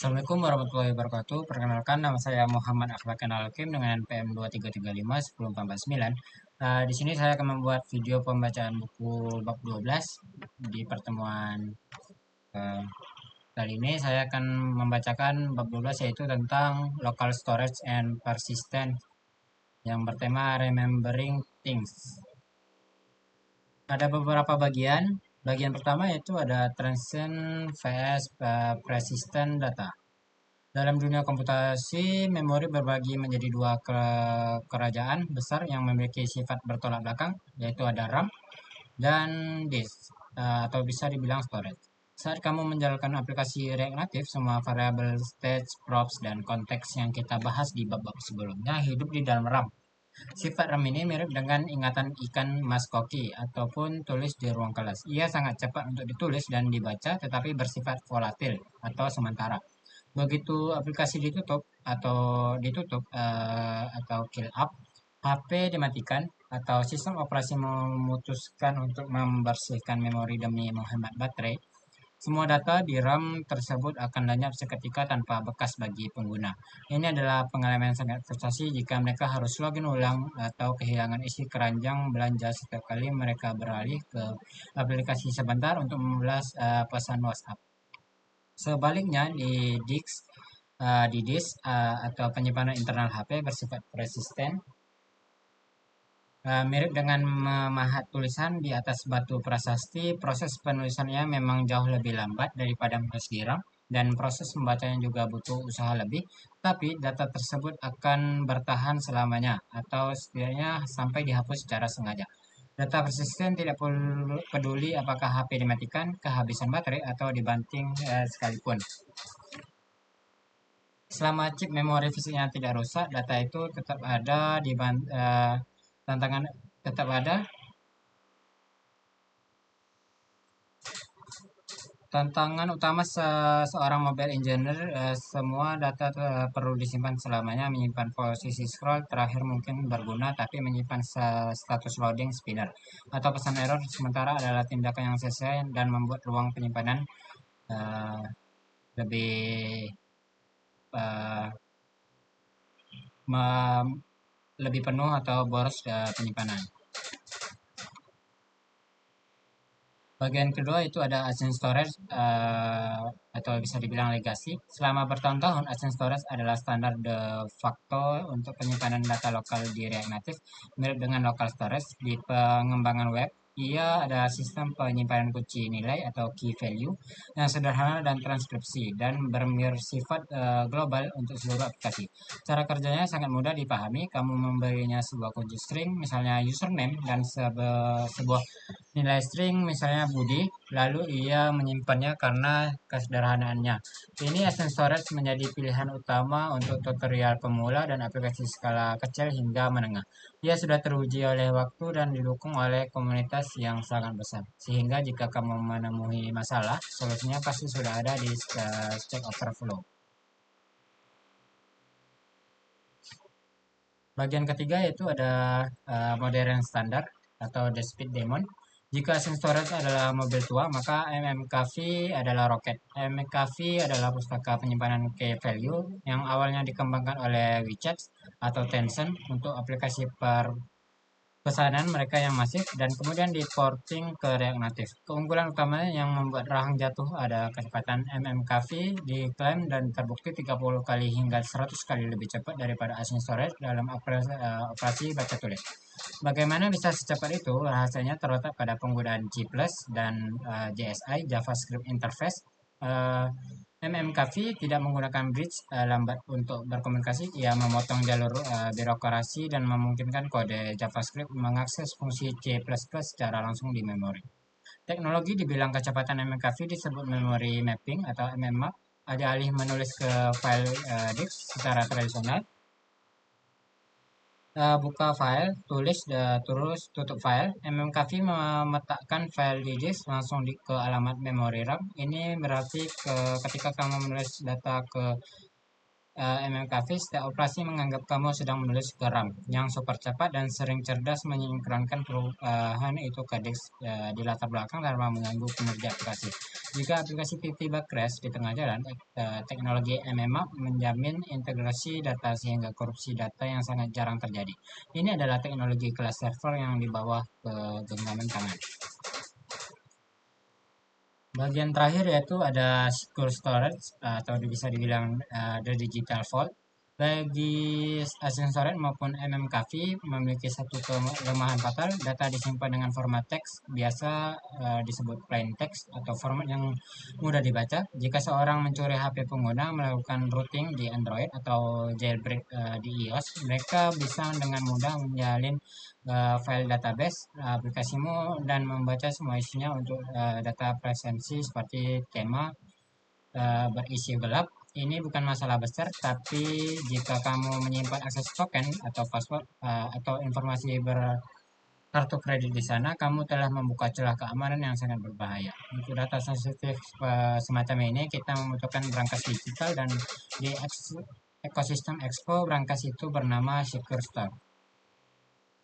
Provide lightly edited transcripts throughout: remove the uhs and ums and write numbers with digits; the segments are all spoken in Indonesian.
Assalamualaikum warahmatullahi wabarakatuh. Perkenalkan, nama saya Muhammad Akhlakan Alkim dengan NPM 233510449. Di sini saya akan membuat video pembacaan buku bab 12 di pertemuan eh, kali ini. Saya akan membacakan bab 12 yaitu tentang local storage and persistent yang bertema remembering things. Ada beberapa bagian. Bagian pertama yaitu ada transient vs persistent data. Dalam dunia komputasi, memori berbagi menjadi dua kerajaan besar yang memiliki sifat bertolak belakang, yaitu ada RAM dan disk, atau bisa dibilang storage. Saat kamu menjalankan aplikasi React Native, semua variabel stage, props, dan konteks yang kita bahas di bab-bab sebelumnya hidup di dalam RAM. Sifat RAM ini mirip dengan ingatan ikan mas koki ataupun tulis di ruang kelas. Ia sangat cepat untuk ditulis dan dibaca, tetapi bersifat volatil atau sementara. Begitu aplikasi ditutup atau kill up, HP dimatikan atau sistem operasi memutuskan untuk membersihkan memori demi menghemat baterai, semua data di RAM tersebut akan lenyap seketika tanpa bekas bagi pengguna. Ini adalah pengalaman yang sangat frustasi jika mereka harus login ulang atau kehilangan isi keranjang belanja setiap kali mereka beralih ke aplikasi sebentar untuk membalas pesan WhatsApp. Sebaliknya di disk atau penyimpanan internal HP bersifat persisten. Mirip dengan memahat tulisan di atas batu prasasti, proses penulisannya memang jauh lebih lambat daripada menulis di RAM dan proses membacanya juga butuh usaha lebih, tapi data tersebut akan bertahan selamanya atau setidaknya sampai dihapus secara sengaja. Data persisten tidak peduli apakah HP dimatikan, kehabisan baterai, atau dibanting sekalipun. Selama chip memori fisiknya tidak rusak, data itu tetap ada tantangan tetap ada. Tantangan utama seorang mobile engineer, semua data perlu disimpan selamanya. Menyimpan posisi scroll terakhir mungkin berguna, tapi menyimpan status loading spinner atau pesan error sementara adalah tindakan yang sesuai dan membuat ruang penyimpanan uh, lebih uh, lebih penuh atau boros penyimpanan. Bagian kedua itu ada Ascent Storage atau bisa dibilang legacy. Selama bertahun-tahun, Ascent Storage adalah standar de facto untuk penyimpanan data lokal di React Native, mirip dengan local storage di pengembangan web. Ia adalah sistem penyimpanan kunci nilai atau key value yang sederhana dan transkripsi dan bersifat global untuk seluruh aplikasi. Cara kerjanya sangat mudah dipahami. Kamu memberinya sebuah kunci string, misalnya username, dan sebuah nilai string misalnya Budi, lalu ia menyimpannya karena kesederhanaannya. Ini Essence Storage menjadi pilihan utama untuk tutorial pemula dan aplikasi skala kecil hingga menengah. Ia sudah teruji oleh waktu dan didukung oleh komunitas yang sangat besar. Sehingga jika kamu menemui masalah, solusinya pasti sudah ada di Stack Overflow. Bagian ketiga yaitu ada modern standar atau the speed daemon. Jika storage adalah mobil tua, maka MMKV adalah roket. MMKV adalah pustaka penyimpanan key value yang awalnya dikembangkan oleh WeChat atau Tencent untuk aplikasi pesanan mereka yang masif dan kemudian di-porting ke React Native. Keunggulan utamanya yang membuat rahang jatuh ada kecepatan MMKV diklaim dan terbukti 30 kali hingga 100 kali lebih cepat daripada Async Storage dalam operasi baca tulis. Bagaimana bisa secepat itu? Rahasianya terletak pada penggunaan G+ dan JSI JavaScript Interface. Uh, MMKV tidak menggunakan bridge lambat untuk berkomunikasi. Ia memotong jalur birokrasi dan memungkinkan kode JavaScript mengakses fungsi C++ secara langsung di memori. Teknologi dibilang kecepatan MMKV disebut memory mapping atau MMAP. Alih-alih menulis ke file disk secara tradisional, buka file, tulis, terus tutup file. MMKV memetakkan file di disk langsung ke alamat memori RAM. Ini berarti ketika kamu menulis data ke MMKV, setiap operasi menganggap kamu sedang menulis ke RAM yang super cepat dan sering cerdas menyinkronkan perubahan itu ke disk di latar belakang tanpa mengganggu kinerja aplikasi. Jika aplikasi tiba-tiba crash di tengah jalan, teknologi MMAP menjamin integrasi data sehingga korupsi data yang sangat jarang terjadi. Ini adalah teknologi kelas server yang di bawah genggaman tangan. Bagian terakhir yaitu ada secure storage atau bisa dibilang the digital vault. Bagi Asing Storage maupun MMKV memiliki satu kelemahan fatal, data disimpan dengan format teks, biasa disebut plain text atau format yang mudah dibaca. Jika seorang mencuri HP pengguna, melakukan routing di Android atau jailbreak di iOS, mereka bisa dengan mudah menjalin file database aplikasimu dan membaca semua isinya untuk data presensi seperti tema berisi gelap. Ini bukan masalah besar, tapi jika kamu menyimpan akses token atau password atau informasi berkartu kredit di sana, kamu telah membuka celah keamanan yang sangat berbahaya. Untuk data sensitif semacam ini, kita membutuhkan brankas digital dan di ekosistem Expo, brankas itu bernama Secure Store.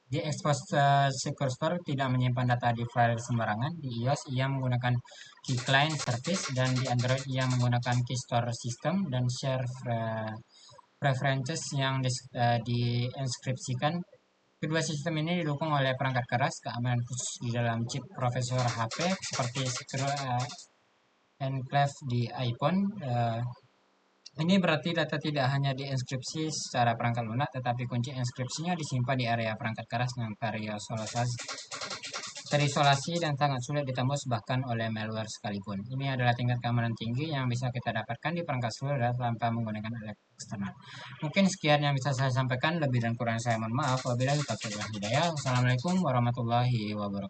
Di Expose Secure Store tidak menyimpan data di file sembarangan. Di iOS ia menggunakan key client service dan di Android ia menggunakan key store system dan share preferences yang diinskripsikan. Kedua sistem ini didukung oleh perangkat keras keamanan khusus di dalam chip prosesor HP seperti Secure Enclave di iPhone. Ini berarti data tidak hanya diinskripsi secara perangkat lunak, tetapi kunci inskripsinya disimpan di area perangkat keras yang terisolasi dan sangat sulit ditembus bahkan oleh malware sekalipun. Ini adalah tingkat keamanan tinggi yang bisa kita dapatkan di perangkat seluler tanpa menggunakan alat eksternal. Mungkin sekian yang bisa saya sampaikan, lebih dan kurang saya mohon maaf. Wabillahi taufiq wal hidayah. Wassalamualaikum warahmatullahi wabarakatuh.